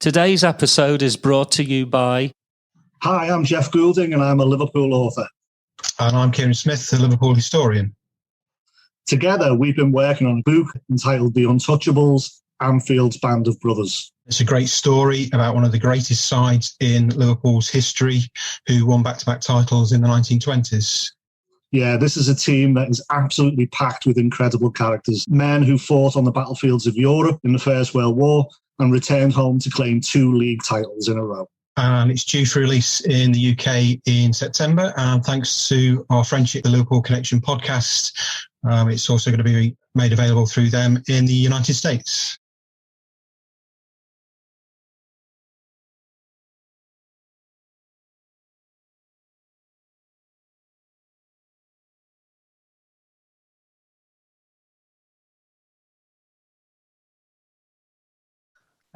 Today's episode is brought to you by... Hi, I'm Jeff Goulding and I'm a Liverpool author. And I'm Kieran Smith, the Liverpool historian. Together, we've been working on a book entitled The Untouchables, Anfield's Band of Brothers. It's a great story about one of the greatest sides in Liverpool's history who won back-to-back titles in the 1920s. Yeah, this is a team that is absolutely packed with incredible characters. Men who fought on the battlefields of Europe in the First World War and returned home to claim 2 league titles in a row. And it's due for release in the UK in September. And thanks to our friendship, the Liverpool Connection podcast, it's also going to be made available through them in the United States.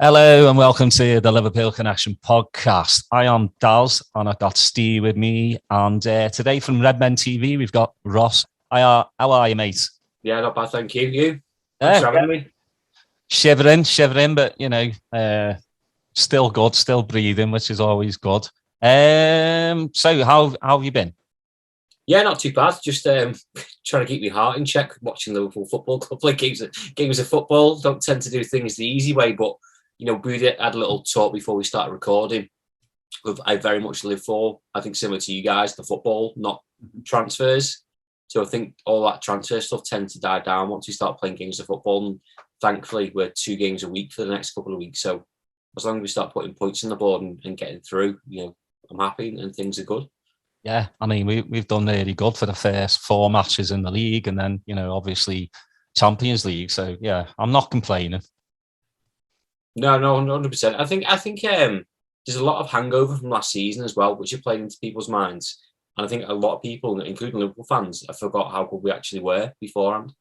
Hello and welcome to the Liverpool Connection podcast. I am Daz and I've got Steve with me. And today from Redmond Tv, we've got Ross. How are you, mate? Yeah, not bad, thank you. You? Thanks for having me. Shivering, but, you know, still good, still breathing, which is always good. So how have you been? Yeah, not too bad. Just trying to keep my heart in check, watching Liverpool football, a couple of games of football. Don't tend to do things the easy way, but you know, we had a little talk before we started recording. I very much live for, I think similar to you guys, the football, not transfers. So I think all that transfer stuff tends to die down once we start playing games of football. And thankfully, we're 2 games a week for the next couple of weeks. So as long as we start putting points on the board and getting through, you know, I'm happy and things are good. Yeah, I mean, we've done really good for the first 4 matches in the league and then, you know, obviously Champions League. So, yeah, I'm not complaining. No, 100%. I think there's a lot of hangover from last season as well, which are playing into people's minds. And I think a lot of people, including Liverpool fans, have forgot how good we actually were beforehand.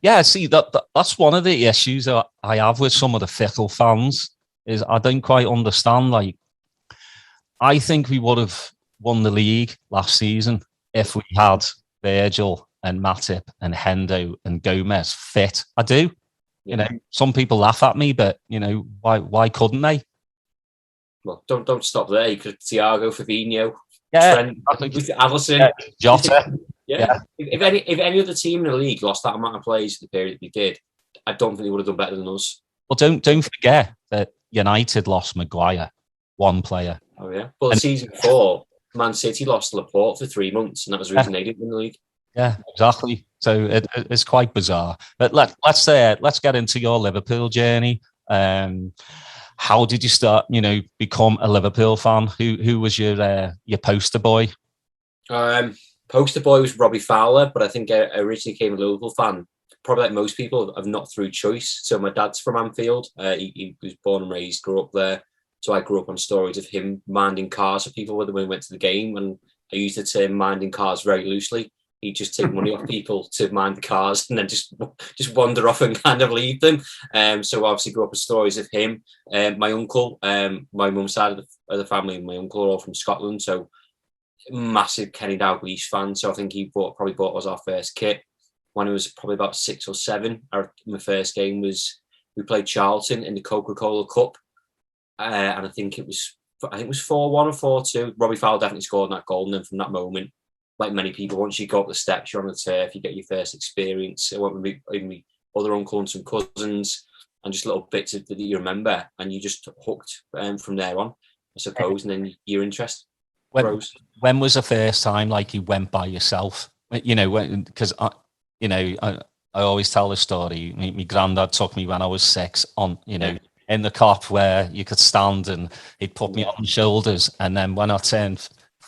Yeah, see, that's one of the issues that I have with some of the fickle fans is I don't quite understand. Like, I think we would have won the league last season if we had Virgil and Matip and Hendo and Gomez fit. I do. You know, some people laugh at me, but you know, why couldn't they? Well, don't stop there. You could Thiago, Fabinho, yeah, Trent, Alisson, Jota. Yeah. If any other team in the league lost that amount of players for the period we did, I don't think they would have done better than us. Well, don't forget that United lost Maguire, 1 player. Oh yeah. Well, season 4, Man City lost Laporte for 3 months, and that was the reason they didn't win the league. Yeah, exactly. So it's quite bizarre. But let's get into your Liverpool journey. How did you start? You know, become a Liverpool fan? Who was your poster boy? Poster boy was Robbie Fowler, but I think I originally became a Liverpool fan. Probably like most people, of not through choice. So my dad's from Anfield. He was born and raised, grew up there. So I grew up on stories of him minding cars for people when we went to the game, and I used the term minding cars very loosely. He'd just take money off people to mind the cars and then just wander off and kind of leave them. So obviously grew up with stories of him. My uncle, my mum's side of the family, and my uncle are all from Scotland. So massive Kenny Dalglish fan. So I think he probably bought us our first kit when I was probably about 6 or 7. My first game was, we played Charlton in the Coca-Cola Cup. And I think it was 4-1 or 4-2. Robbie Fowler definitely scored that goal. And then from that moment, like many people, once you go up the steps, you're on the turf, you get your first experience. I went with my other uncle and some cousins and just little bits that you remember, and you just hooked from there on, I suppose, and then your interest grows. When was the first time like you went by yourself? You know, because I always tell the story. My granddad took me when I was 6 on, in the cop where you could stand and he'd put me on the shoulders, and then when I turned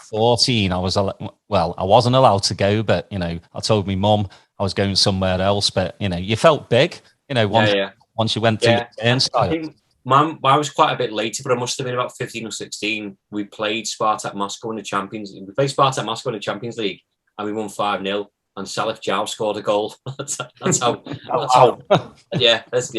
14, I wasn't allowed to go, but I told my mum I was going somewhere else. But you felt big, once you went through the turnstile. I think I was quite a bit later, but I must have been about 15 or 16. We played Spartak Moscow in the Champions League. We played Spartak Moscow in the Champions League, and we won 5-0. And Salif Jow scored a goal. that's how. Yeah, there's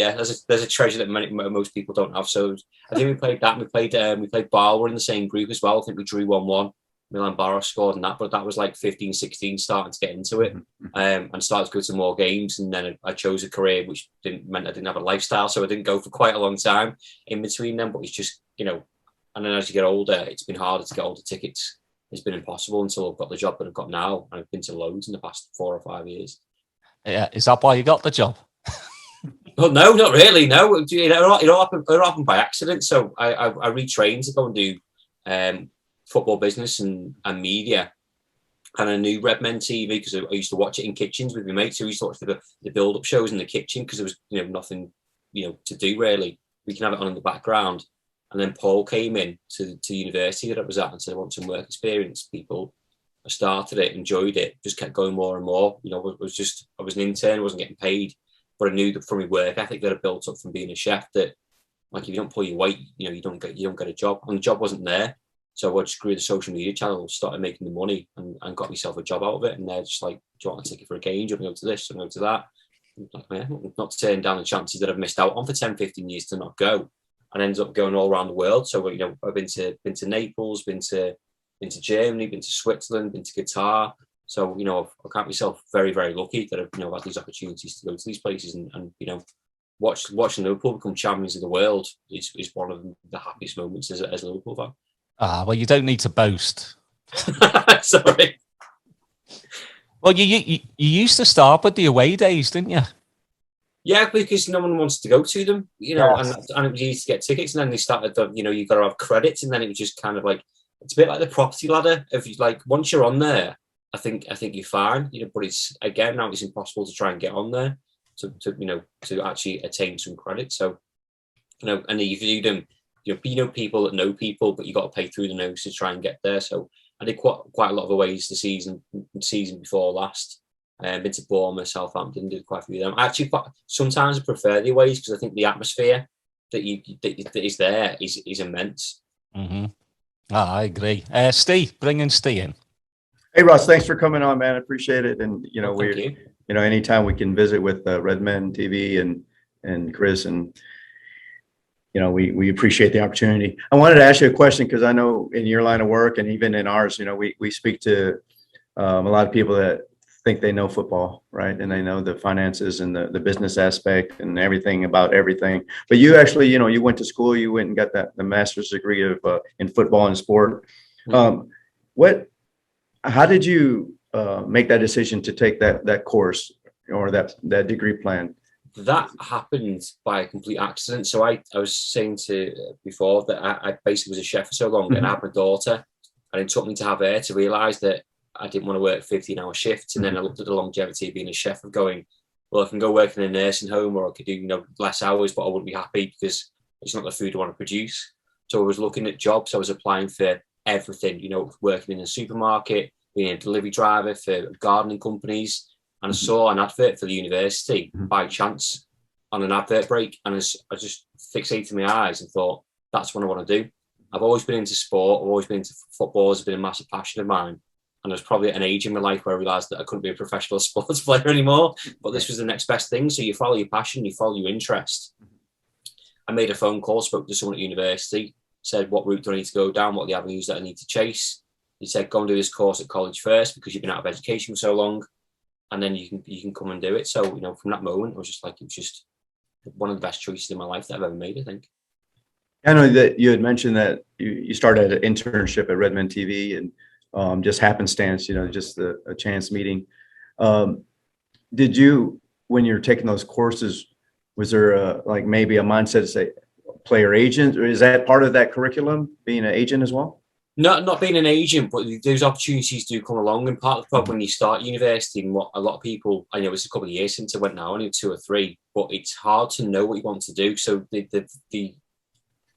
a treasure that most people don't have. So I think we played that. We played Barwell in the same group as well. I think we drew 1-1. Milan Baros scored and that, but that was like 15, 16, starting to get into it, and started to go to more games. And then I chose a career which meant I didn't have a lifestyle, so I didn't go for quite a long time in between them. But it's just, you know, and then as you get older, it's been harder to get all the tickets. It's been impossible until I've got the job that I've got now, and I've been to loads in the past 4 or 5 years. Yeah, is that why you got the job? Well, no, not really. No, it all happened by accident. So I retrained to go and do football business and media, and I knew Redmond Tv because I used to watch it in kitchens with my mates. So we used to watch the build-up shows in the kitchen because there was, you know, nothing, you know, to do really. We can have it on in the background. And then Paul came in to university that I was at and said, I want some work experience, people. I started it, enjoyed it, just kept going more and more. You know, I was an intern, I wasn't getting paid, but I knew that from my work ethic that I built up from being a chef that, like, if you don't pull your weight, you know, you don't get a job. And the job wasn't there. So I just grew the social media channel, started making the money and got myself a job out of it. And they're just like, do you want a ticket for a game? Do you want to go to this? Do you want to go to that? Like, yeah, not to turn down the chances that I've missed out on for 10, 15 years to not go. And ended up going all around the world. So, you know, I've been to Naples, been to Germany, been to Switzerland, been to Qatar. So, you know, I count myself very, very lucky that I've, you know, had these opportunities to go to these places and you know, watching Liverpool become champions of the world is one of the happiest moments as a Liverpool fan. Ah, well, you don't need to boast. Sorry. Well, you used to start with the away days, didn't you? Yeah, because no one wants to go to them, you know, Yes. and it was easy to get tickets. And then they started, you know, you've got to have credits. And then it was just kind of like, it's a bit like the property ladder. If you like, once you're on there, I think you're fine, you know, but it's, again, now it's impossible to try and get on there to actually attain some credit. So, you know, and you do them, you know people that know people, but you got to pay through the nose to try and get there. So I did quite a lot of aways the season before last. Been to Bournemouth, Southampton, did quite a few of them. Actually, sometimes I prefer the aways because I think the atmosphere that is there is immense. Mm-hmm. I agree. Steve, bringing Steve in. Hey, Ross, thanks for coming on, man. I appreciate it. And, you know, You. you know, anytime we can visit with Redmen TV and Chris, and, you know, we appreciate the opportunity. I wanted to ask you a question because I know in your line of work and even in ours, you know, we speak to a lot of people that think they know football, right? And they know the finances and the business aspect and everything about everything. But you actually, you know, you went to school, you went and got the master's degree of in football and sport. How did you make that decision to take that course or that degree plan? That happened by a complete accident. So I was saying before that I basically was a chef for so long, and I had my daughter, and it took me to have her to realise that I didn't want to work 15-hour shifts. And then I looked at the longevity of being a chef of going, well, I can go work in a nursing home, or I could do, you know, less hours, but I wouldn't be happy because it's not the food I want to produce. So I was looking at jobs. I was applying for everything, you know, working in a supermarket, being a delivery driver for gardening companies. And I saw an advert for the university by chance on an advert break. And I just fixated my eyes and thought, that's what I want to do. I've always been into sport. I've always been into football. It's been a massive passion of mine. And I was probably at an age in my life where I realised that I couldn't be a professional sports player anymore. But this was the next best thing. So you follow your passion, you follow your interest. I made a phone call, spoke to someone at university, said, what route do I need to go down? What are the avenues that I need to chase? He said, go and do this course at college first because you've been out of education for so long. And then you can come and do it. So, you know, from that moment, I was just like, it was just one of the best choices in my life that I've ever made, I think. I know that you had mentioned that you started an internship at Redmond TV and just happenstance, you know, just a chance meeting. Did you, when you're taking those courses, was there like maybe a mindset to say player agent, or is that part of that curriculum, being an agent as well? Not being an agent, but those opportunities do come along. And part of the problem when you start university, and what a lot of people, I know it's a couple of years since I went now, only 2 or 3, but it's hard to know what you want to do. So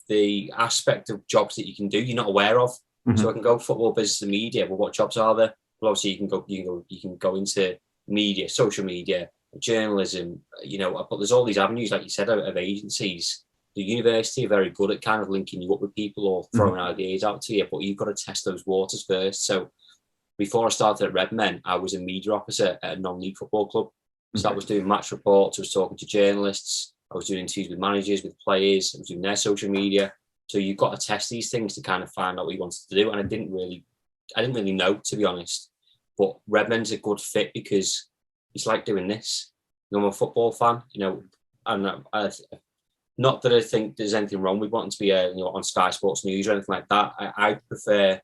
the aspect of jobs that you can do, you're not aware of. So I can go football, business, and media. Well, what jobs are there? Well, obviously you can go into media, social media, journalism. You know, but there's all these avenues, like you said, of agencies. The university are very good at kind of linking you up with people or throwing ideas out to you, but you've got to test those waters first. So before I started at Redmen, I was a media officer at a non-league football club. So I was doing match reports, I was talking to journalists, I was doing interviews with managers, with players, I was doing their social media. So you've got to test these things to kind of find out what you wanted to do. And I didn't really I didn't really know, to be honest. But Redmond's a good fit because it's like doing this. You know, I'm a football fan, you know, and not that I think there's anything wrong with wanting to be you know, on Sky Sports News or anything like that. I prefer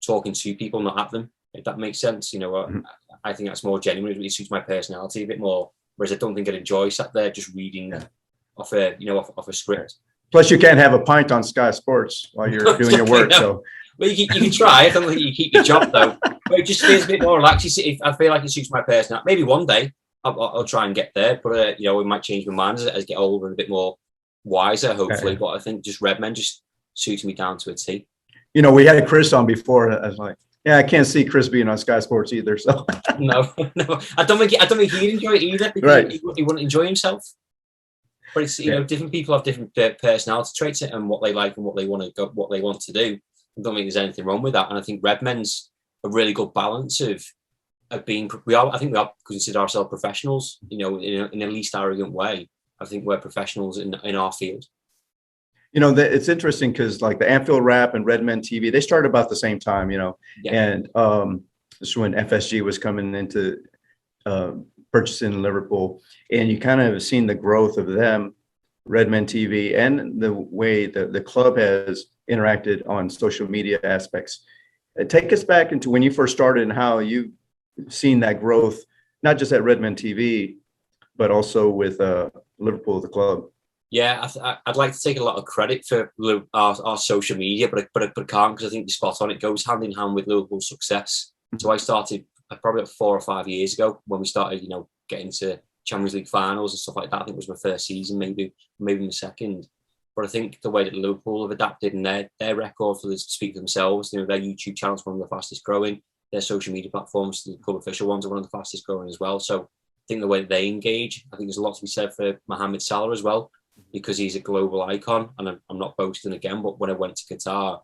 talking to people, not at them, if that makes sense. You know, I think that's more genuine. It suits my personality a bit more. Whereas I don't think I'd enjoy sat there just reading off a, you know, off a script. Plus, you can't have a pint on Sky Sports while you're doing your work. No. So, well, you can try. I don't think you keep your job though. But it just feels a bit more relaxed. I feel like it suits my personality. Maybe one day I'll try and get there, but you know, it might change my mind as I get older and a bit more wiser, hopefully. But I think just Redmen just suits me down to a T. You know, we had Chris on before. I was like, yeah, I can't see Chris being on Sky Sports either. So no, I don't think he'd enjoy it either because he wouldn't enjoy himself. But it's, you know, different people have different personality traits and what they like and what they want to do. I don't think there's anything wrong with that. And I think Redmen's a really good balance of being. I think we are consider ourselves professionals. You know, in a least arrogant way. I think we're professionals in our field. You know, it's interesting because like the Anfield Rap and Redmond TV, they started about the same time, you know, and this is when FSG was coming into purchasing in Liverpool, and you kind of have seen the growth of them, Redmond TV, and the way the club has interacted on social media aspects. Take us back into when you first started and how you've seen that growth, not just at Redmond TV, but also with Liverpool, the club. Yeah, I'd like to take a lot of credit for our social media, but I can't because I think you're spot on. It goes hand in hand with Liverpool's success. So I started probably 4 or 5 years ago when we started, you know, getting to Champions League finals and stuff like that. I think it was my first season, maybe my second. But I think the way that Liverpool have adapted and their record for this to speak for themselves, you know, their YouTube channels are one of the fastest growing. Their social media platforms, the club official ones, are one of the fastest growing as well. So I think the way that they engage, I think there's a lot to be said for Mohamed Salah as well, because he's a global icon. And I'm not boasting again, but when I went to Qatar,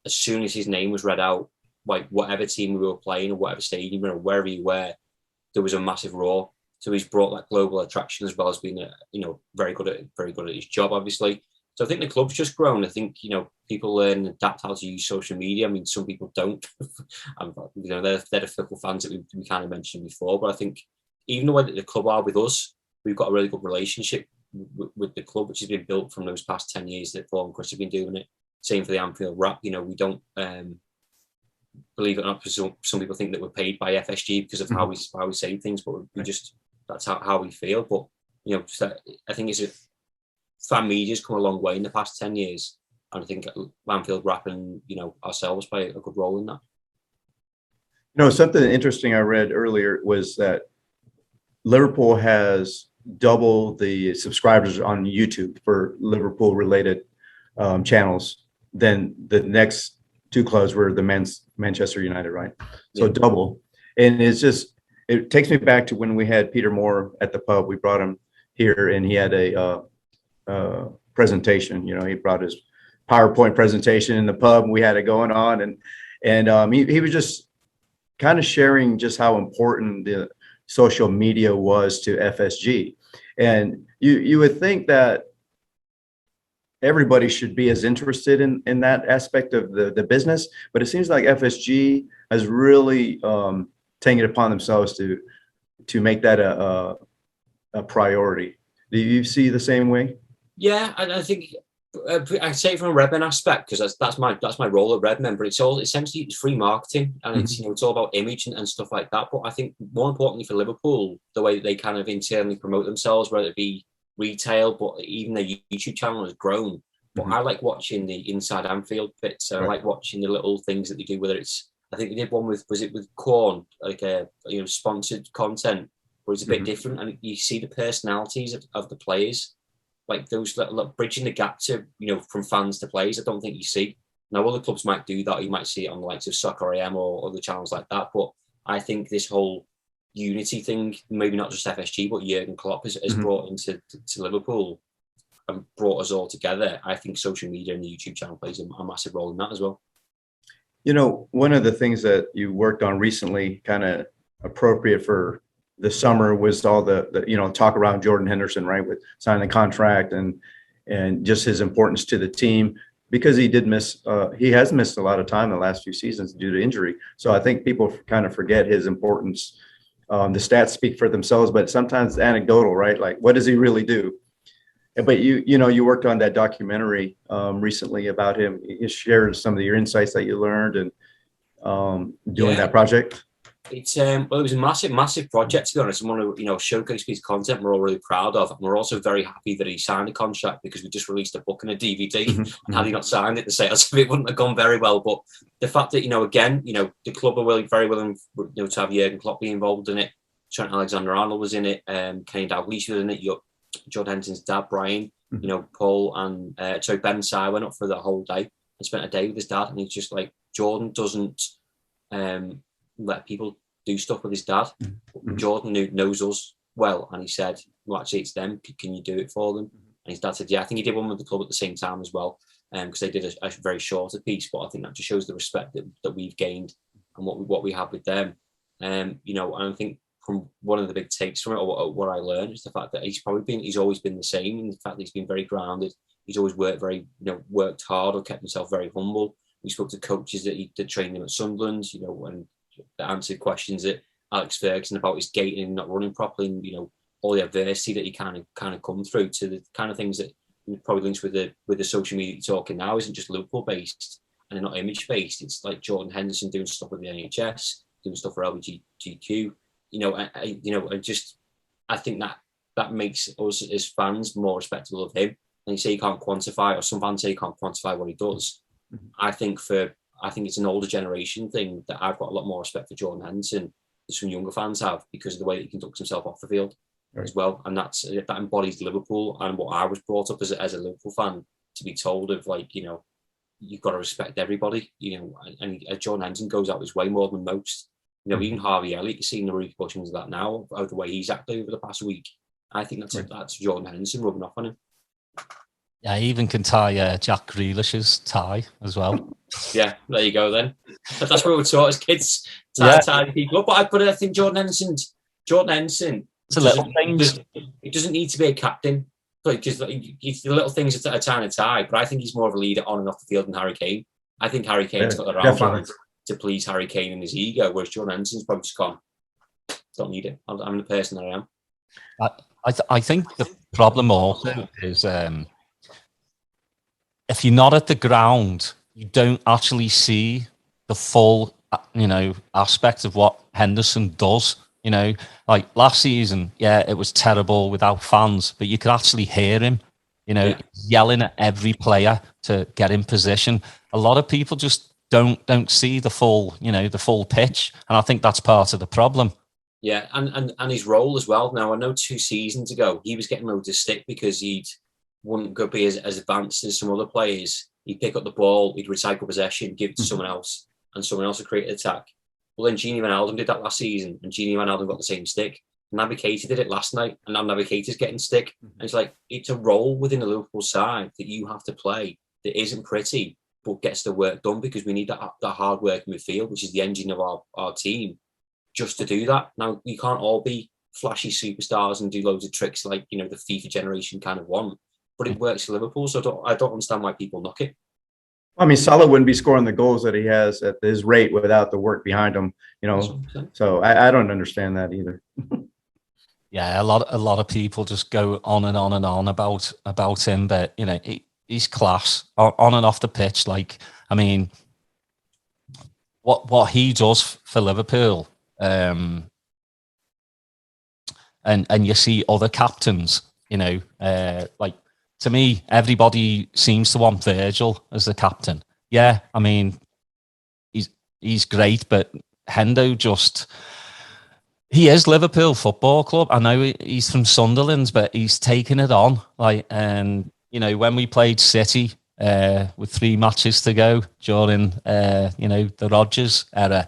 as soon as his name was read out, like whatever team we were playing or whatever stadium or wherever you were, there was a massive roar. So he's brought that global attraction as well as being very good at his job, obviously. So I think the club's just grown. I think, you know, people learn and adapt how to use social media. I mean, some people don't. And, you know, they're the fickle fans that we kind of mentioned before. But I think even the way that the club are with us, we've got a really good relationship with the club, which has been built from those past 10 years that Paul and Chris have been doing it. Same for the Anfield Rap. You know, we don't believe it or not, some people think that we're paid by FSG because of how we say things, but we just, that's how we feel. But, you know, I think fan media's come a long way in the past 10 years. And I think Anfield Rap and, you know, ourselves play a good role in that. You know, something interesting I read earlier was that Liverpool has double the subscribers on YouTube for Liverpool related channels than the next two clubs were the Manchester United, right? So double. And it takes me back to when we had Peter Moore at the pub. We brought him here and he had a presentation. You know, he brought his PowerPoint presentation in the pub. We had it going on, and he was just kind of sharing just how important the social media was to FSG. And you would think that everybody should be as interested in that aspect of the business, but it seems like FSG has really taken it upon themselves to make that a priority. Do you see the same way? Yeah, I think I say it from a Redmen aspect because that's my role at Redmen. But it's all essentially it's free marketing, and it's it's all about image and stuff like that. But I think more importantly for Liverpool, the way that they kind of internally promote themselves, whether it be retail, but even their YouTube channel has grown. But I like watching the inside Anfield bits. I like watching the little things that they do. Whether it's I think they did one with Corn, like sponsored content, where it's a bit different, and you see the personalities of the players. Like those little bridging the gap to, from fans to players, I don't think you see. Now, other clubs might do that. You might see it on the likes of Soccer AM or other channels like that. But I think this whole unity thing, maybe not just FSG, but Jurgen Klopp has brought into Liverpool and brought us all together. I think social media and the YouTube channel plays a massive role in that as well. One of the things that you worked on recently, kind of appropriate for the summer, was all the talk around Jordan Henderson, right, with signing the contract and just his importance to the team. because he did miss, he has missed a lot of time in the last few seasons due to injury. So I think people kind of forget his importance. The stats speak for themselves, but sometimes it's anecdotal, right? Like, what does he really do? But you worked on that documentary recently about him. You shared some of your insights that you learned and doing that project. It's well, it was a massive project, to be honest. And one of showcase piece of content we're all really proud of, and we're also very happy that he signed a contract, because we just released a book and a DVD. And had he not signed it, the sales of it wouldn't have gone very well. But the fact that again, the club are very willing, to have Jurgen Klopp be involved in it. Trent Alexander-Arnold was in it. Kenny Dalglish was in it. Jordan Henderson's dad, Brian. Paul and Ben and Si went up for the whole day and spent a day with his dad. And he's just like, Jordan doesn't let people do stuff with his dad. Jordan knows us well, and he said, well, actually it's them, can you do it for them? And his dad said, yeah. I think he did one with the club at the same time as well, because they did a very shorter piece, but I think that just shows the respect that we've gained and what we have with them. And I think from one of the big takes from it, or what I learned, is the fact that he's always been the same, and the fact that he's been very grounded. He's always worked hard, or kept himself very humble. We spoke to coaches that trained him at Sunderland, and that answered questions that Alex Ferguson about his gating and not running properly, and all the adversity that he kind of come through, to the kind of things that probably links with the social media talking now isn't just Liverpool based and they're not image based. It's like Jordan Henderson doing stuff with the NHS, doing stuff for LGBTQ. I think that makes us as fans more respectful of him. And you say you can't quantify, or some fans say you can't quantify what he does. I think it's an older generation thing that I've got a lot more respect for Jordan Henderson than some younger fans have, because of the way that he conducts himself off the field as well. And that embodies Liverpool and what I was brought up as a Liverpool fan, to be told of, like, you've got to respect everybody, and Jordan Henderson goes out his way more than most. Even Harvey Elliott, you're seeing the repercussions of that now, of the way he's acted over the past week. I think that's Jordan Henderson rubbing off on him. Yeah, I even can tie Jack Grealish's tie as well. Yeah, there you go then. That's what we were taught as kids, tie people up. But I think Jordan Henderson, it's a little things. It doesn't need to be a captain. Because it's the little things that are tying a tie. But I think he's more of a leader on and off the field than Harry Kane. I think Harry Kane's got the round to please Harry Kane and his ego, whereas Jordan Henderson's probably just gone, don't need it. I'm the person that I am. I think the problem also is if you're not at the ground, you don't actually see the full, aspect of what Henderson does. Like last season, it was terrible without fans, but you could actually hear him, yelling at every player to get in position. A lot of people just don't see the full, the full pitch, and I think that's part of the problem. Yeah, and his role as well. Now, I know 2 seasons ago he was getting loads of stick because he wouldn't go be as advanced as some other players. He'd pick up the ball, he'd recycle possession, give it to someone else, and someone else would create an attack. Well, then Gini Wijnaldum did that last season, and Gini Wijnaldum got the same stick. Naby Keita did it last night, and now Naby Keita's getting stick. And it's like, it's a role within the Liverpool side that you have to play that isn't pretty, but gets the work done, because we need that hard working midfield, which is the engine of our team, just to do that. Now, you can't all be flashy superstars and do loads of tricks like, the FIFA generation kind of want, but it works for Liverpool, so I don't understand why people knock it. I mean, Salah wouldn't be scoring the goals that he has at his rate without the work behind him, So I don't understand that either. Yeah, a lot of people just go on and on and on about him, but he's class on and off the pitch. Like, I mean, what he does for Liverpool, and you see other captains, like, to me, everybody seems to want Virgil as the captain. Yeah, I mean, he's great, but Hendo he is Liverpool Football Club. I know he's from Sunderland, but he's taken it on. Like, and when we played City with 3 matches to go during the Rodgers era,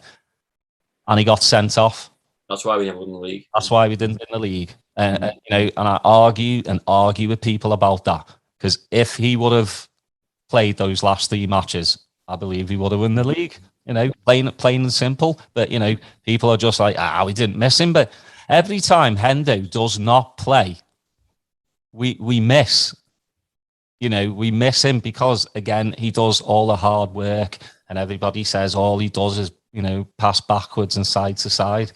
and he got sent off. That's why we never won the league. That's why we didn't win the league. And I argue with people about that, because if he would have played those last 3 matches, I believe he would have won the league. Plain and simple. But people are just like, we didn't miss him. But every time Hendo does not play, we miss. you know, we miss him because, again, he does all the hard work, and everybody says all he does is, you know, pass backwards and side to side.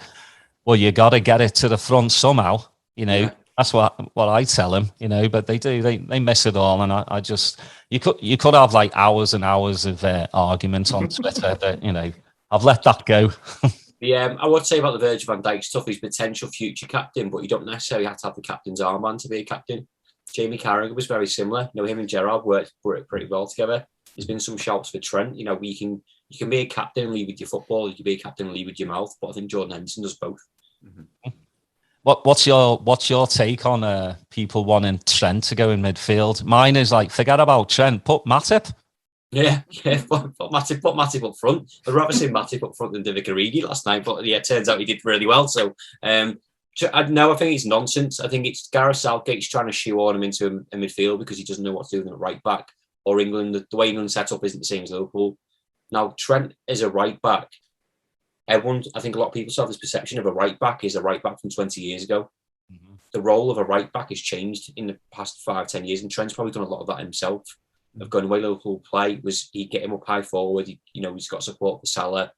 Well, you got to get it to the front somehow, you know. Yeah. That's what I tell him, you know, but they do. They miss it all, and I just you could have like hours and hours of arguments on Twitter, but you know, I've let that go. I would say about the Virgil van Dijk stuff, he's potential future captain, but you don't necessarily have to have the captain's armband to be a captain. Jamie Carragher was very similar. You know, him and Gerrard worked pretty well together. There's been some shouts for Trent. You know, you can be a captain and lead with your football. You can be a captain and lead with your mouth. But I think Jordan Henderson does both. Mm-hmm. What's your take on people wanting Trent to go in midfield? Mine is like, forget about Trent, put Matip. Yeah, put Matip up front. I'd rather see Matip up front than Divock Origi last night, but yeah, it turns out he did really well. So, I think it's nonsense. I think it's Gareth Southgate's trying to shoehorn him into a midfield because he doesn't know what to do at right back. Or England, the way England set up isn't the same as Liverpool. Now, Trent is a right back. I think a lot of people still have this perception of a right back is a right back from 20 years ago. Mm-hmm. The role of a right back has changed in the past 5-10 years, and Trent's probably done a lot of that himself. Of going away Liverpool play was he'd get him up high forward. He's got support for Salah.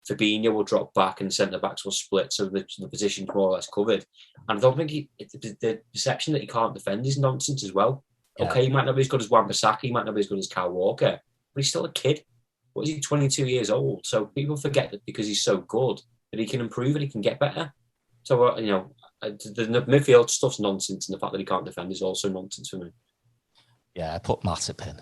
Fabinho will drop back and centre backs will split, so the position's more or less covered. And I don't think the perception that he can't defend is nonsense as well. Yeah. Okay, he might not be as good as Wan-Bissaka, he might not be as good as Kyle Walker, but he's still a kid. What is he, 22 years old? So people forget that because he's so good that he can improve and he can get better. So, the midfield stuff's nonsense, and the fact that he can't defend is also nonsense for me. Yeah, I put Matip in.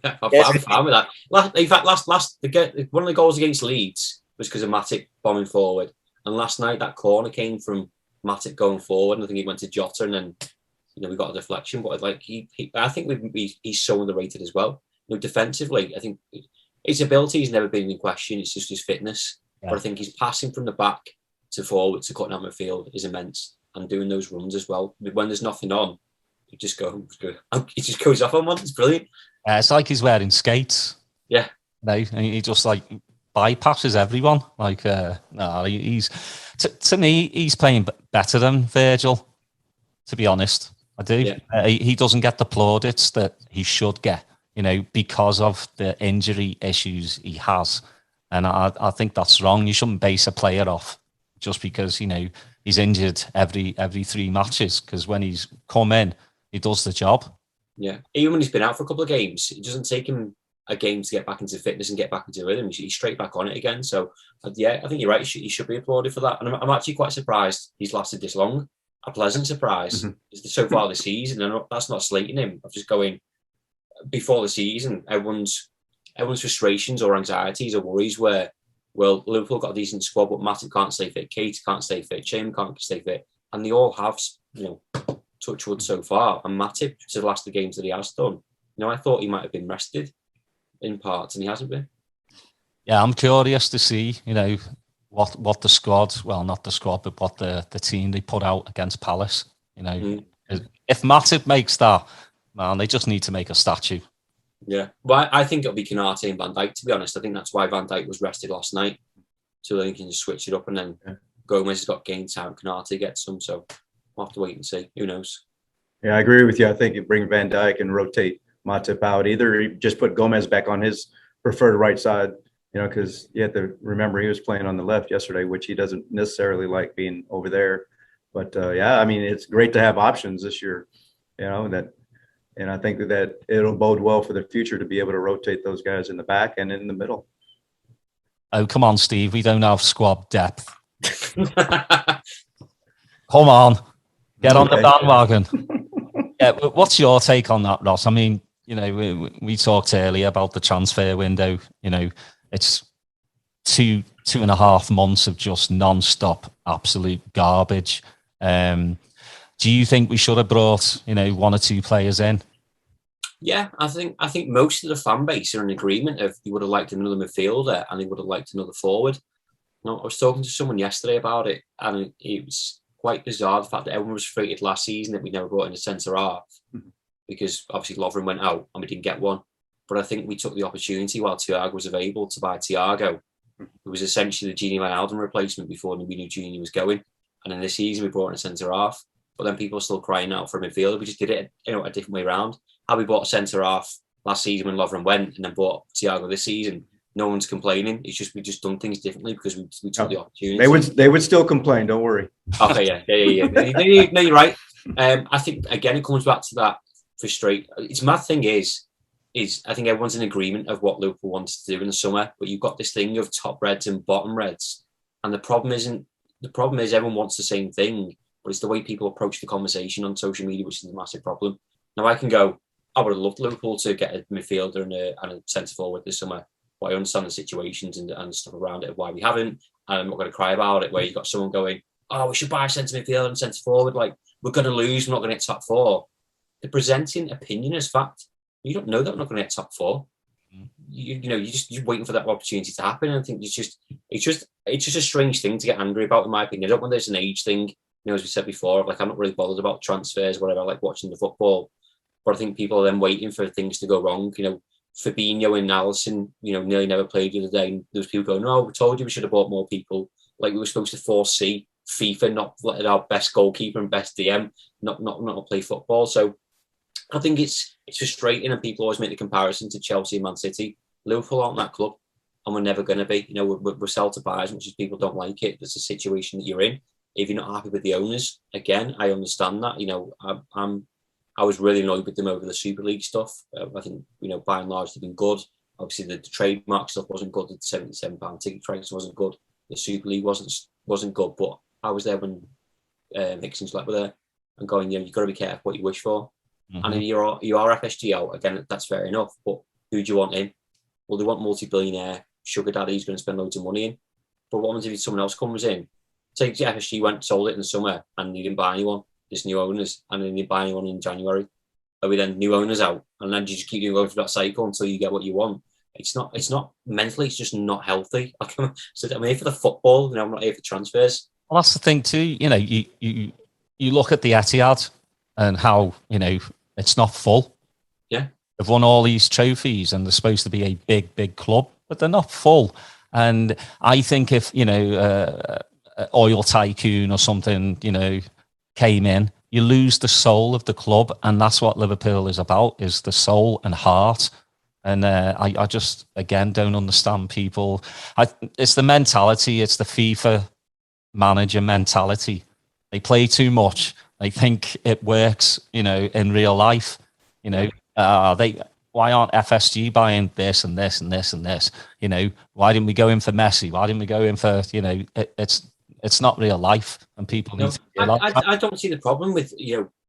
I'm fine with that. In fact, one of the goals against Leeds was because of Matip bombing forward. And last night, that corner came from Matip going forward, and I think he went to Jota, and then we got a deflection. But I think he's so underrated as well. Defensively, I think his ability has never been in question. It's just his fitness. Yeah. But I think his passing from the back to forward to cutting out midfield is immense, and doing those runs as well. When there's nothing on, he just goes off on one. It's brilliant. It's like he's wearing skates. Yeah. He just like bypasses everyone. Like, he's to me, he's playing better than Virgil. To be honest, I do. Yeah. He doesn't get the plaudits that he should get. Because of the injury issues he has. And I think that's wrong. You shouldn't base a player off just because, he's injured every 3 matches, because when he's come in, he does the job. Yeah. Even when he's been out for a couple of games, it doesn't take him a game to get back into fitness and get back into rhythm. He's straight back on it again. So, yeah, I think you're right. He should be applauded for that. And I'm actually quite surprised he's lasted this long. A pleasant surprise. Mm-hmm. So far this season. And that's not slating him. I'm just going... Before the season, everyone's frustrations or anxieties or worries were, well, Liverpool got a decent squad, but Matip can't stay fit, Keita can't stay fit, Chamberlain can't stay fit, and they all have, touch wood so far. And Matip, to the last of the games that he has done, I thought he might have been rested in parts, and he hasn't been. Yeah, I'm curious to see, what the squad, well, not the squad, but what the team they put out against Palace. If Matip makes that. Man, they just need to make a statue. Yeah. Well, I think it'll be Konate and Van Dijk, to be honest. I think that's why Van Dijk was rested last night. So they can just switch it up, and then Gomez has got game time. Konate gets some. So we'll have to wait and see. Who knows? Yeah, I agree with you. I think you bring Van Dijk and rotate Matip out. Either you just put Gomez back on his preferred right side, because you have to remember he was playing on the left yesterday, which he doesn't necessarily like being over there. But, it's great to have options this year, And I think that it'll bode well for the future to be able to rotate those guys in the back and in the middle. Oh, come on, Steve. We don't have squad depth. Come on. Get on the bandwagon. Yeah, what's your take on that, Ross? I mean, we talked earlier about the transfer window. It's 2.5 months of just non-stop absolute garbage. Do you think we should have brought, 1 or 2 players in? Yeah, I think most of the fan base are in agreement of they would have liked another midfielder and they would have liked another forward. I was talking to someone yesterday about it, and it was quite bizarre the fact that everyone was frustrated last season that we never brought in a centre half because obviously Lovren went out and we didn't get one. But I think we took the opportunity while Thiago was available to buy Thiago. It was essentially the Gini Wijnaldum replacement before we knew Gini was going. And in this season we brought in a centre half. but then people are still crying out for a midfielder. We just did it, a different way around. How we bought a centre half last season when Lovren went, and then bought Thiago this season. No one's complaining. It's just we just done things differently because we took the opportunity. They would still complain. Don't worry. Okay, yeah. No, you're right. I think again it comes back to that frustrate. It's mad thing is I think everyone's in agreement of what Liverpool wants to do in the summer, but you've got this thing of top reds and bottom reds, and the problem is everyone wants the same thing, but it's the way people approach the conversation on social media which is a massive problem. Now I can go, I would have loved Liverpool to get a midfielder and a centre forward this summer. But I understand the situations and stuff around it, why we haven't. And I'm not going to cry about it, where you've got someone going, oh, we should buy a centre midfielder and centre forward. Like, we're going to lose, we're not going to get top four. The presenting opinion is fact. You don't know that we're not going to get top four. You're just waiting for that opportunity to happen. And I think it's just a strange thing to get angry about, in my opinion. I don't want there's an age thing, as we said before, like I'm not really bothered about transfers, whatever. I like watching the football. But I think people are then waiting for things to go wrong. Fabinho and Alisson, nearly never played the other day. And there was people going, "No, we told you we should have bought more people. Like we were supposed to foresee FIFA not letting our best goalkeeper and best DM not play football." So I think it's frustrating, and people always make the comparison to Chelsea and Man City. Liverpool aren't that club, and we're never going to be. We're sell to buy as much as people don't like it. That's a situation that you're in. If you're not happy with the owners, again, I understand that. I was really annoyed with them over the Super League stuff. I think, by and large, they've been good. Obviously, the trademark stuff wasn't good. The £77 ticket price wasn't good. The Super League wasn't good. But I was there when Hickson slept with her and going, you've got to be careful what you wish for. Mm-hmm. And if you are FSG out, again, that's fair enough. But who do you want in? Well, they want multi-billionaire sugar daddy who's going to spend loads of money in. But what happens if someone else comes in? Say FSG sold it in the summer and they didn't buy anyone. There's new owners, and then you buy anyone in January. Are we then new owners out, and then you just keep going through that cycle until you get what you want? It's not mentally. It's just not healthy. I'm here for the football. I'm not here for transfers. Well, that's the thing too. You look at the Etihad and how it's not full. Yeah, they've won all these trophies, and they're supposed to be a big club, but they're not full. And I think if oil tycoon or something, came in, you lose the soul of the club, and that's what Liverpool is about, is the soul and heart. And I just, again, don't understand people. It's the mentality, it's the FIFA manager mentality. They play too much. They think it works, in real life. Why aren't FSG buying this and this and this and this? Why didn't we go in for Messi? Why didn't we go in for, it's not real life, and people need to realize that. I don't see the problem with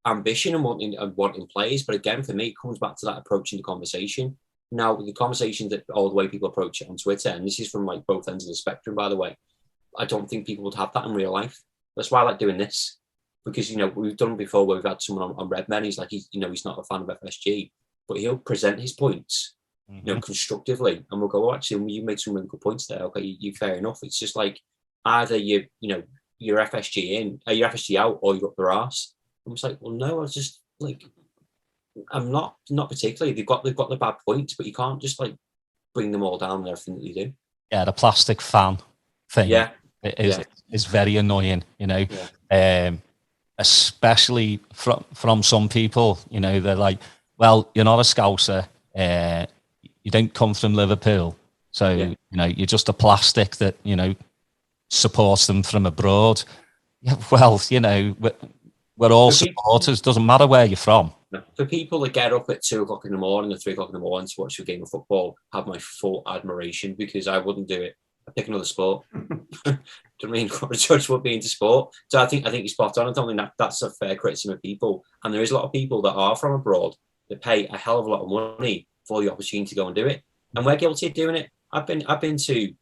ambition and wanting players, but again, for me, it comes back to that approaching the conversation. Now, the conversation that all the way people approach it on Twitter, and this is from like both ends of the spectrum, by the way, I don't think people would have that in real life. That's why I like doing this, because we've done it before where we've had someone on Redmen. He's like he's not a fan of FSG, but he'll present his points, constructively, and we'll go, actually, you made some really good points there. Okay, you fair enough. It's just like, either you're FSG in, you're FSG out, or you're up their arse. I'm just like, well, no, I was just like, I'm not particularly. They've got the bad points, but you can't just like bring them all down and everything that you do. Yeah, the plastic fan thing. Yeah, is very annoying. Especially from some people. They're like, well, you're not a Scouser. You don't come from Liverpool, so you're just a plastic that supports them from abroad. Yeah, well, we're all supporters. Doesn't matter where you're from. For people that get up at 2 o'clock in the morning or 3 o'clock in the morning to watch a game of football, have my full admiration, because I wouldn't do it. I'd pick another sport. Do you know what I mean? What a judge would be into sport. So I think you're spot on. I don't think that's a fair criticism of people. And there is a lot of people that are from abroad that pay a hell of a lot of money for the opportunity to go and do it. And we're guilty of doing it. I've been to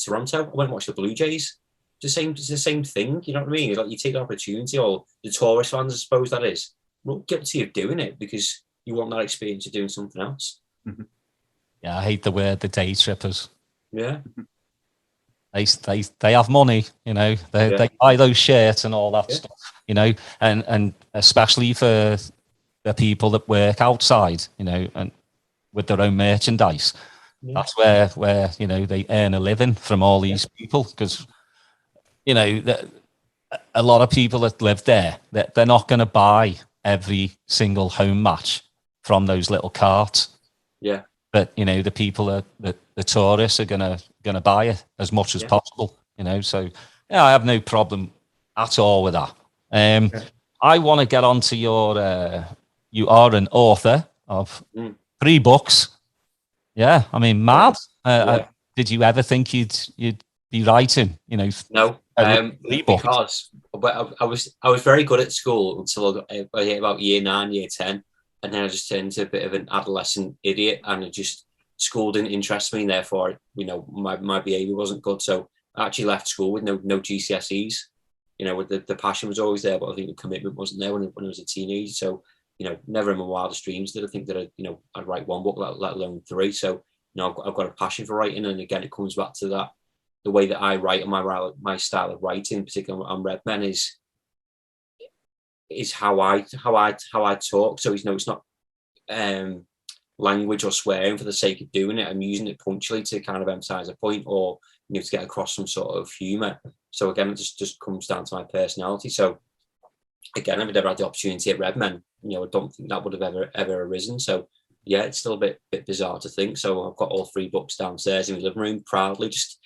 Toronto. I went and watched the Blue Jays. It's the same thing. You know what I mean? It's like you take the opportunity, or the tourist fans, I suppose that is. We're not guilty of doing it because you want that experience of doing something else. Mm-hmm. Yeah, I hate the word the day trippers. Yeah. They have money, they buy those shirts and all that stuff, and especially for the people that work outside, and with their own merchandise. Yeah. That's where they earn a living from all these people, because a lot of people that live there, they're not going to buy every single home match from those little carts. Yeah. But the people the tourists are gonna buy it as much as possible. So yeah, I have no problem at all with that. I want to get on to your. You are an author of 3 books. Yeah, I mean, mad. Did you ever think you'd be writing? No, 3 books? because I was very good at school until I got about year 9, year 10, and then I just turned into a bit of an adolescent idiot, and school didn't interest me, and therefore, my behaviour wasn't good. So I actually left school with no GCSEs. The passion was always there, but I think the commitment wasn't there when I was a teenager. So, never in my wildest dreams did I think that I'd write 1 book, let alone 3. So, I've got a passion for writing, and again, it comes back to that. The way that I write and my style of writing, particularly on Redmen, is how I talk. So it's not language or swearing for the sake of doing it. I'm using it punctually to kind of emphasize a point, or to get across some sort of humor. So again, it just comes down to my personality. So again, I've never had the opportunity at Redmen. I don't think that would have ever arisen. So yeah, it's still a bit bizarre to think. So I've got all 3 books downstairs in my living room, proudly. Just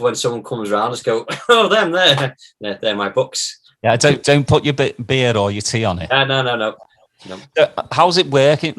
when someone comes around, just go, oh, them there. They're my books. Yeah, don't put your beer or your tea on it. No. How's it working?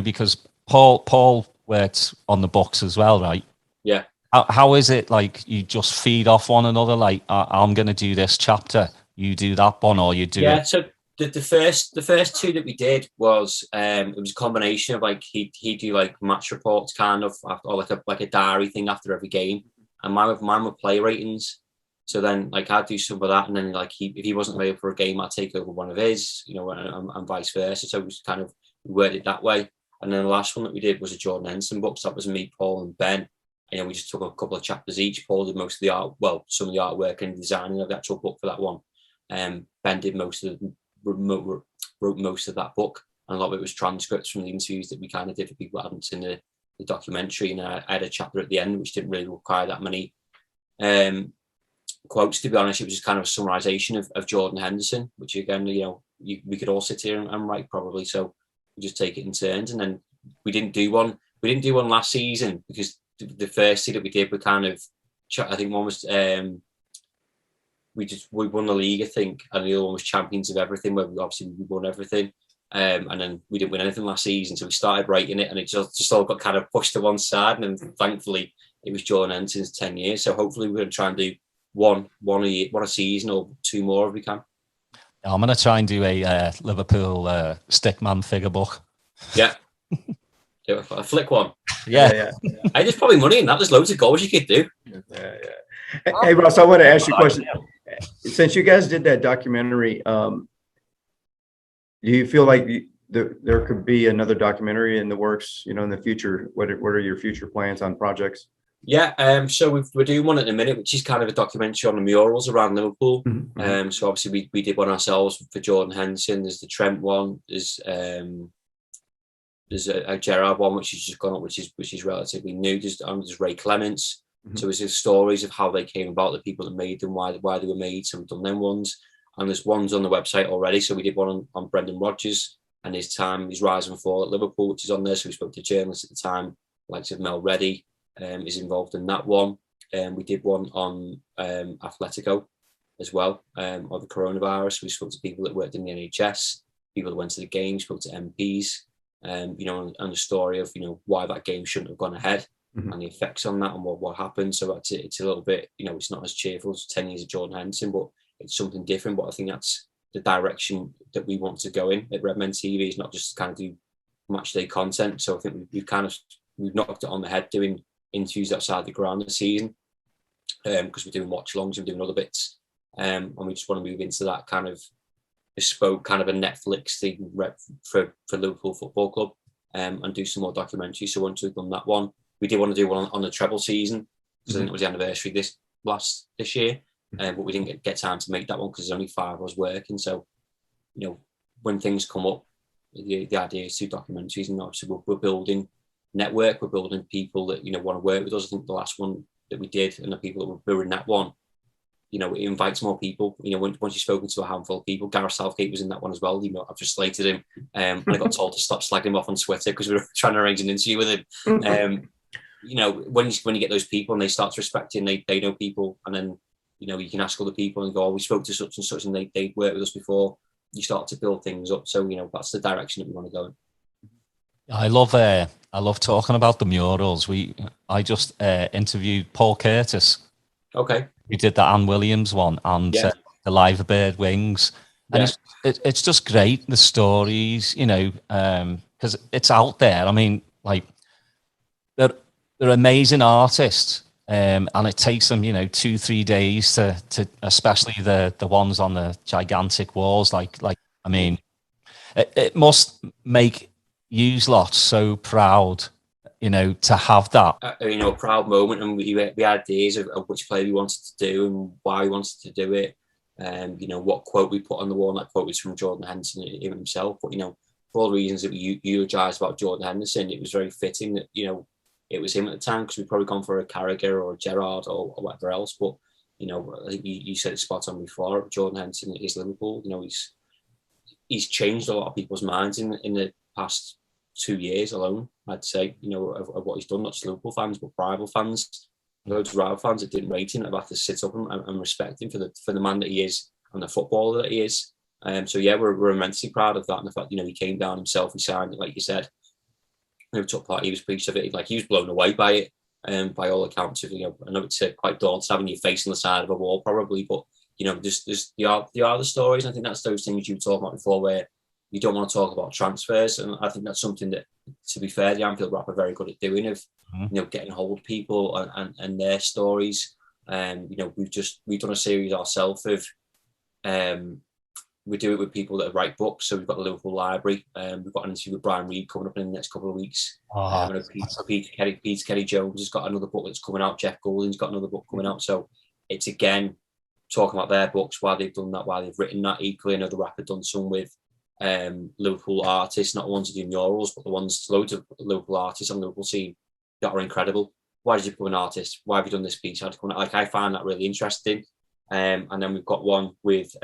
Because Paul worked on the books as well, right? Yeah. How is it? Like, you just feed off one another? Like, I'm going to do this chapter, you do that one, or you do it? Yeah. So the first 2 that we did was it was a combination of like he'd do like match reports kind of, or like a diary thing after every game, and mine were play ratings. So then like I'd do some of that, and then like if he wasn't available for a game, I'd take over one of his, and vice versa. So it was kind of, we worked it that way. And then the last one that we did was a Jordan Henderson book. So that was me, Paul, and Ben. And we just took a couple of chapters each. Paul did most of the art, some of the artwork and designing of the actual book for that one. Ben did wrote most of that book, and a lot of it was transcripts from the interviews that we kind of did for people that hadn't seen the documentary. And I had a chapter at the end which didn't really require that many quotes, to be honest. It was just kind of a summarization of Jordan Henderson, which again, we could all sit here and write probably. So we just take it in turns. And then we didn't do one last season because the first 2 that we did were kind of, I think one was we won the league, I think, and the other one was Champions of Everything, where we won everything. And then we didn't win anything last season, so we started writing it, and it just all got kind of pushed to one side. And then thankfully it was Jordan Henderson's 10 years. So hopefully we're going to try and do one a season, or 2 more if we can. I'm going to try and do a Liverpool stickman figure book. Yeah. Do a flick one. Yeah. Hey, there's probably money in that. There's loads of goals you could do. Yeah. Hey, Ross, I want to ask you a question. Since you guys did that documentary, do you feel like there could be another documentary in the works, in the future? What are your future plans on projects? Yeah, so we're doing one at the minute, which is kind of a documentary on the murals around Liverpool. Mm-hmm. So obviously we did one ourselves for Jordan Henderson. There's the Trent one. There's a Gerrard one which has just gone up, which is relatively new. There's Ray Clements. Mm-hmm. So there's stories of how they came about, the people that made them, why they were made. So we've done them ones, and there's ones on the website already. So we did one on Brendan Rodgers and his rise and fall at Liverpool, which is on there. So we spoke to journalists at the time, like Mel Reddy. Is involved in that one. We did one on Atletico as well, or the coronavirus. We spoke to people that worked in the NHS, people that went to the game, spoke to MPs, and the story of why that game shouldn't have gone ahead, and the effects on that and what happened. So it's a little bit, it's not as cheerful as 10 years of Jordan Henderson, but it's something different. But I think that's the direction that we want to go in at Redmond TV, is not just kind of do match day content. So I think we've knocked it on the head doing interviews outside the ground this season, because we're doing watch longs and doing other bits, and we just want to move into that kind of bespoke, kind of a Netflix thing for Liverpool Football Club, and do some more documentaries. So once we've done that one, we did want to do one on the treble season, because I think it was the anniversary this year, but we didn't get time to make that one because there's only 5 of us working. So when things come up, the idea is to do documentaries, and obviously we're building network, we're building people that want to work with us. I think the last one that we did, and the people that were in that one, it invites more people. Once you've spoken to a handful of people, Gareth Southgate was in that one as well. I've just slated him, and I got told to stop slagging him off on Twitter because we were trying to arrange an interview with him. When you get those people and they start to respect you and they know people, and then you can ask other people and go, we spoke to such and such and they worked with us before. You start to build things up. So that's the direction that we want to go in. I love talking about the murals. I just interviewed Paul Curtis. Okay. We did the Anne Williams one and the Live Bird Wings. And it's just great, the stories, because it's out there. I mean, like, they're amazing artists. And it takes them, 2-3 days to especially the ones on the gigantic walls. I mean, it must make you lot so proud, to have that. A proud moment, and we had ideas of which play we wanted to do and why we wanted to do it. What quote we put on the wall. And that quote was from Jordan Henderson himself. But for all the reasons that we eulogised about Jordan Henderson, it was very fitting that it was him at the time, because we'd probably gone for a Carragher or a Gerrard or whatever else. But I think you said it spot on before. Jordan Henderson is Liverpool. He's changed a lot of people's minds in the past 2 years alone, I'd say, of what he's done, not just Liverpool fans, but rival fans. Loads of rival fans that didn't rate him have had to sit up and respect him for the man that he is and the footballer that he is. So we're immensely proud of that, and the fact he came down himself, he signed it, like you said. Took part, he was pleased of it. Like, he was blown away by it, by all accounts. I know it's quite daunting having your face on the side of a wall, probably, but there are the stories. And I think that's those things you were talking about before, where you don't want to talk about transfers, and I think that's something that, to be fair, the Anfield Wrap are very good at doing, of getting hold of people and their stories. We've done a series ourselves of we do it with people that write books. So we've got the Liverpool Library. We've got an interview with Brian Reed coming up in the next couple of weeks. Peter Kelly Jones has got another book that's coming out. Jeff Goulding's got another book coming out. So it's, again, talking about their books, why they've done that, why they've written that. Equally, another Wrap have done some with Liverpool artists, not the ones who do murals, but the ones, loads of Liverpool artists on the Liverpool scene that are incredible. Why did you become an artist? Why have you done this piece? I find that really interesting. And then we've got one with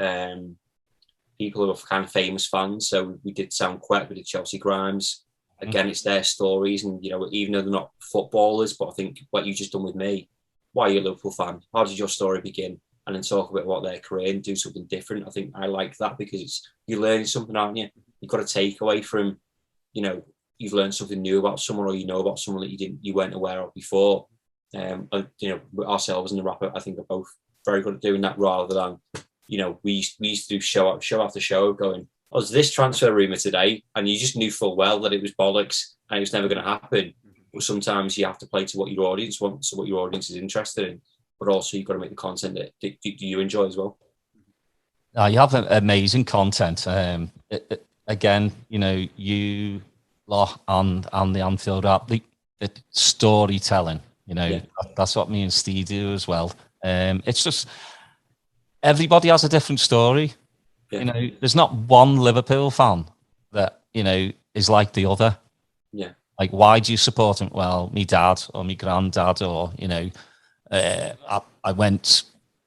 people who are kind of famous fans. So we did Sam Quet, we did Chelsea Grimes. Again, it's their stories, and even though they're not footballers, but I think what you just done with me, why are you a Liverpool fan? How did your story begin? And then talk a bit about their career and do something different. I think I like that, because you're learning something, aren't you? You've got to take away from, you've learned something new about someone, or about someone that you weren't aware of before. Ourselves and the Rapper, I think, are both very good at doing that, rather than, we used to do show after show going, oh, there's this transfer rumour today, and you just knew full well that it was bollocks and it was never going to happen. But sometimes you have to play to what your audience wants, or what your audience is interested in. But also you've got to make the content that you enjoy as well. You have amazing content. Again, you lot and the Anfield Wrap, the storytelling, that's what me and Steve do as well. It's just, everybody has a different story. Yeah. There's not one Liverpool fan that, is like the other. Yeah. Like, why do you support him? Well, me dad or me granddad, or, I went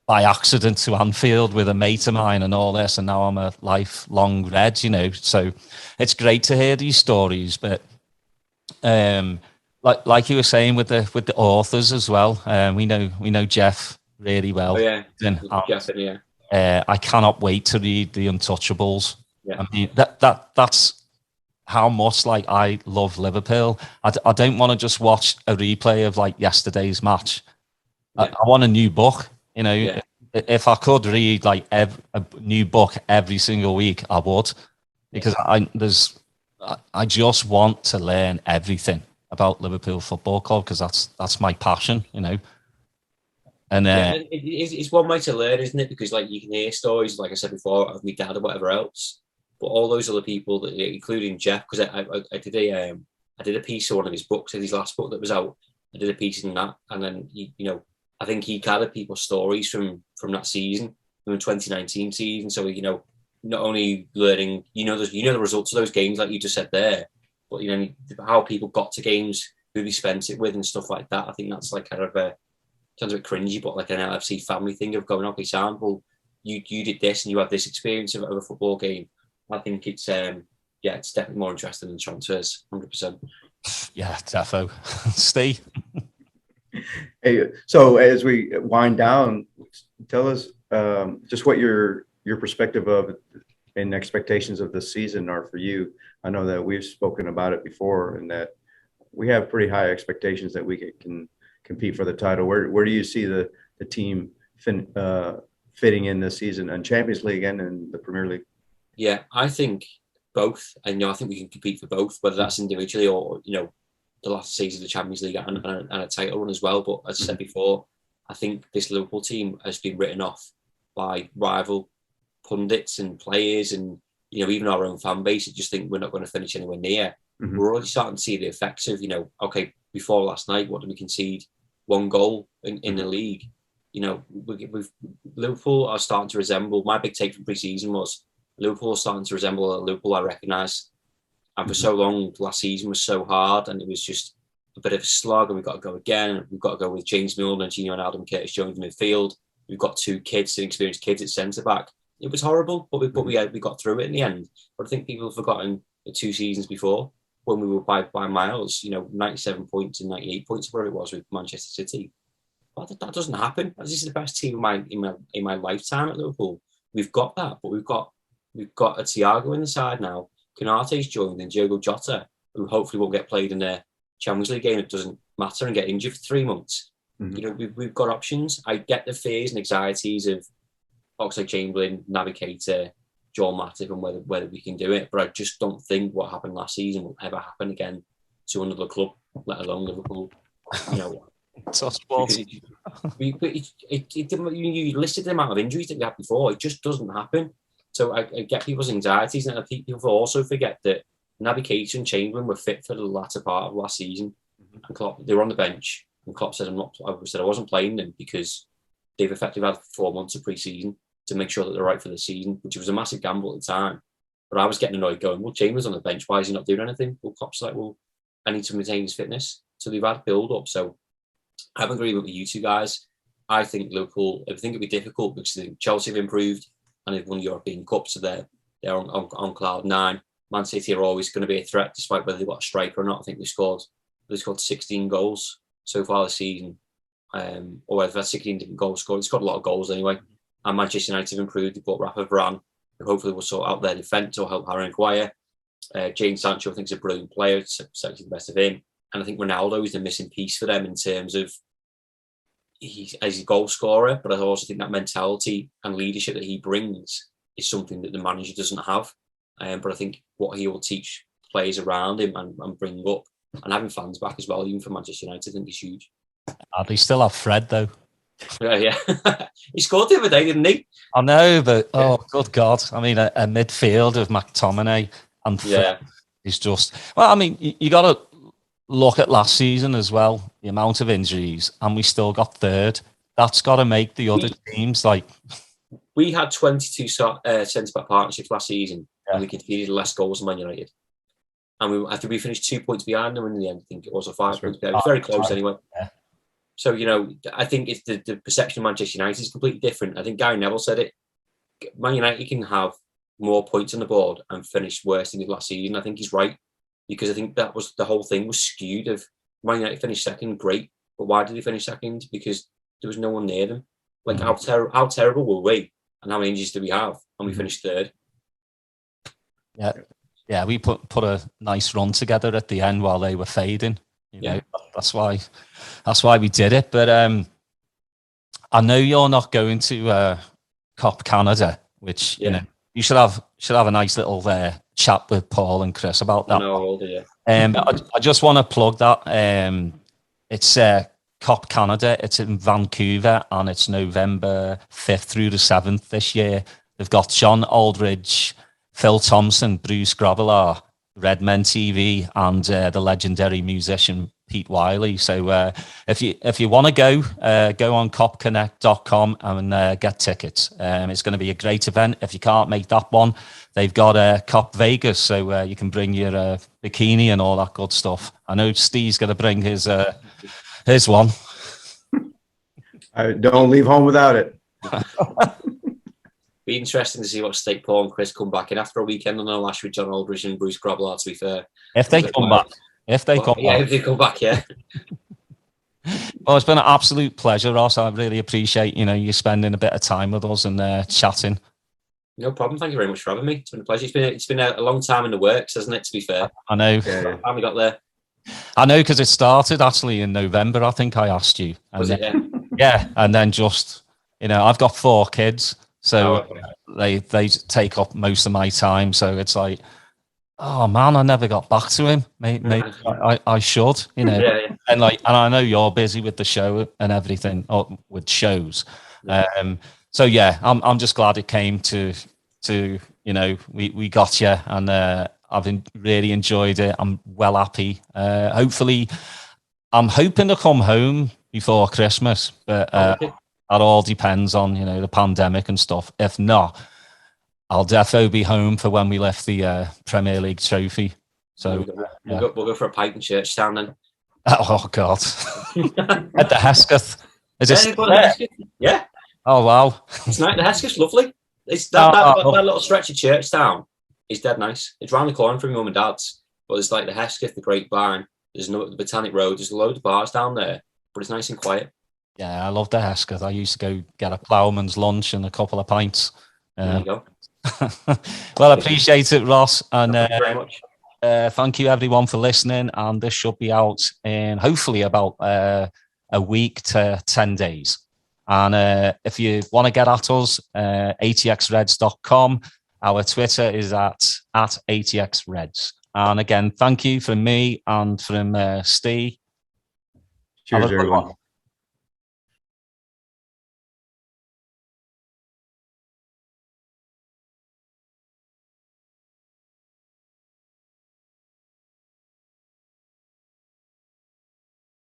by accident to Anfield with a mate of mine and all this, and now I'm a lifelong Red, So it's great to hear these stories, but like you were saying with the authors as well, we know Jeff really well. Oh, yeah. Jeff, yeah. I cannot wait to read The Untouchables. Yeah. I mean, that's how much I love Liverpool. I don't want to just watch a replay of yesterday's match. Yeah. I want a new book. If I could read a new book every single week, I would, because I just want to learn everything about Liverpool Football Club, because that's my passion, And it's one way to learn, isn't it? Because you can hear stories, like I said before, of my dad or whatever else, but all those other people, including Jeff, because I did a piece of one of his books, his last book that was out. I did a piece in that, and then I think he gathered people's stories from that season, from the 2019 season. So not only learning, the results of those games, like you just said there, but how people got to games, who they spent it with, and stuff like that. I think that's kind of sounds a bit cringy, but like an LFC family thing of going, okay, Sam, well, you did this and you had this experience of a football game. I think it's it's definitely more interesting than transfers, 100%. Yeah, defo. Steve. Hey, so as we wind down, tell us just what your perspective of and expectations of this season are for you. I know that we've spoken about it before, and that we have pretty high expectations that we can compete for the title. Where do you see the team fitting in this season, and Champions League and in the Premier League? Yeah, I think both. And I think we can compete for both, whether that's individually or the last season of the Champions League and a title run as well. But as I said before, I think this Liverpool team has been written off by rival pundits and players, and even our own fan base. I just think we're not going to finish anywhere near. Mm-hmm. We're already starting to see the effects of okay, before last night, what did we concede? 1 goal in the league. Liverpool are starting to resemble. My big take from pre-season was Liverpool are starting to resemble a Liverpool I recognise. And for so long, last season was so hard, and it was just a bit of a slog. And we've got to go again. We've got to go with James Milner, Gino, and Adam Curtis-Jones in midfield. We've got 2 inexperienced kids at centre back. It was horrible, but we got through it in the end. But I think people have forgotten the 2 seasons before when we were by miles. 97 points and 98 points, whatever it was with Manchester City. But that doesn't happen. This is the best team in my lifetime at Liverpool. We've got that, but we've got a Thiago in the side now. Konate's joined, and Diogo Jota, who hopefully won't get played in the Champions League game. It doesn't matter, and get injured for 3 months. Mm-hmm. We've got options. I get the fears and anxieties of Oxlade-Chamberlain, Naby Keita, Joel Matip, and whether we can do it. But I just don't think what happened last season will ever happen again to another club, let alone Liverpool. You listed the amount of injuries that we had before. It just doesn't happen. So I get people's anxieties, and I think people also forget that Naby Keita and Chamberlain were fit for the latter part of last season. And Klopp, they were on the bench, and Klopp said, I wasn't playing them because they've effectively had 4 months of pre-season to make sure that they're right for the season, which was a massive gamble at the time. But I was getting annoyed going, well, Chamberlain's on the bench, why is he not doing anything? Well, Klopp's like, well, I need to maintain his fitness. So they've had build-up. So I have an agreement with you two guys. I think Liverpool, I think it'll be difficult because Chelsea have improved and they've won the European Cup, so they're on cloud 9. Man City are always going to be a threat, despite whether they've got a striker or not. I think they've scored 16 goals so far this season, or they've had 16 different goals scored. They've scored a lot of goals anyway. And Manchester United have improved. They bought Rafa Varane, who hopefully will sort out their defence or help Harry Maguire. Jadon Sancho, I think, is a brilliant player. It's certainly the best of him. And I think Ronaldo is the missing piece for them in terms of he's a goal scorer, but I also think that mentality and leadership that he brings is something that the manager doesn't have. But I think what he will teach players around him and bring up, and having fans back as well, even for Manchester United, I think is huge. They still have Fred, though. Yeah. He scored the other day, didn't he? I know, but good God. I mean, a midfield of McTominay and Fred is just... Well, I mean, you got to look at last season as well, the amount of injuries, and we still got 3rd. That's got to make the other teams like... We had 22 centre-back partnerships last season, and we conceded less goals than Man United. And I think we finished 2 points behind them in the end. I think it was 5 points behind. It was very close anyway. Yeah. So, I think it's the perception of Manchester United is completely different. I think Gary Neville said it. Man United can have more points on the board and finish worse than he did last season. I think he's right, because I think that was the whole thing was skewed of Man United finished second, great. But why did they finish second? Because there was no one near them. Like, how terrible were we? And how many injuries do we have? And we finished 3rd. Yeah, we put a nice run together at the end while they were fading. You know, that's why we did it. But I know you're not going to Cop Canada, which you know you should have a nice little chat with Paul and Chris about that. I just want to plug that. It's Cop Canada. It's in Vancouver, and it's November 5th through the 7th this year. They've got John Aldridge, Phil Thompson, Bruce Grobbelaar, Redmond TV, and the legendary musician Pete Wiley. So if you want to go on copconnect.com and get tickets. It's going to be a great event. If you can't make that one, they've got Cop Vegas, so you can bring your bikini and all that good stuff. I know Steve's going to bring his one. I don't leave home without it. Be interesting to see what state Paul and Chris come back in after a weekend on the lash with John Aldridge and Bruce Grobbelaar, to be fair. If they come back. If they come back. If they come back, yeah. Well, it's been an absolute pleasure, Ross. I really appreciate, you spending a bit of time with us and chatting. No problem. Thank you very much for having me. It's been a pleasure. It's been a long time in the works, hasn't it, to be fair? I know. Yeah. Finally got there. I know, because it started actually in November, I think I asked you. Was it, yeah? Yeah, and then just, I've got 4 kids, so they take up most of my time. So it's like, oh man, I never got back to him. Maybe I should, Yeah. And I know you're busy with the show and everything, or with shows. So yeah, I'm just glad it came to we got you, and I've really enjoyed it. I'm well happy. Hopefully, I'm hoping to come home before Christmas, but that all depends on the pandemic and stuff. If not, I'll defo be home for when we lift the Premier League trophy. So we'll go for a pint in Churchtown then. Oh God! At the Hesketh. Is it? Yeah. Oh wow! It's nice. The Hesketh's lovely. It's that little stretch of Churchtown is dead nice. It's round the corner from your mum and dad's, but it's like the Hesketh, the Great Barn. There's the Botanic Road. There's a load of bars down there, but it's nice and quiet. Yeah, I love the Hesketh. I used to go get a ploughman's lunch and a couple of pints. There you go. Well, I appreciate it, Ross, and thank you very much. Thank you everyone for listening. And this should be out in hopefully about a week to 10 days. And if you want to get at us, atxreds.com. Our Twitter is at atxreds. And again, thank you from me and from Steve. Cheers, everyone.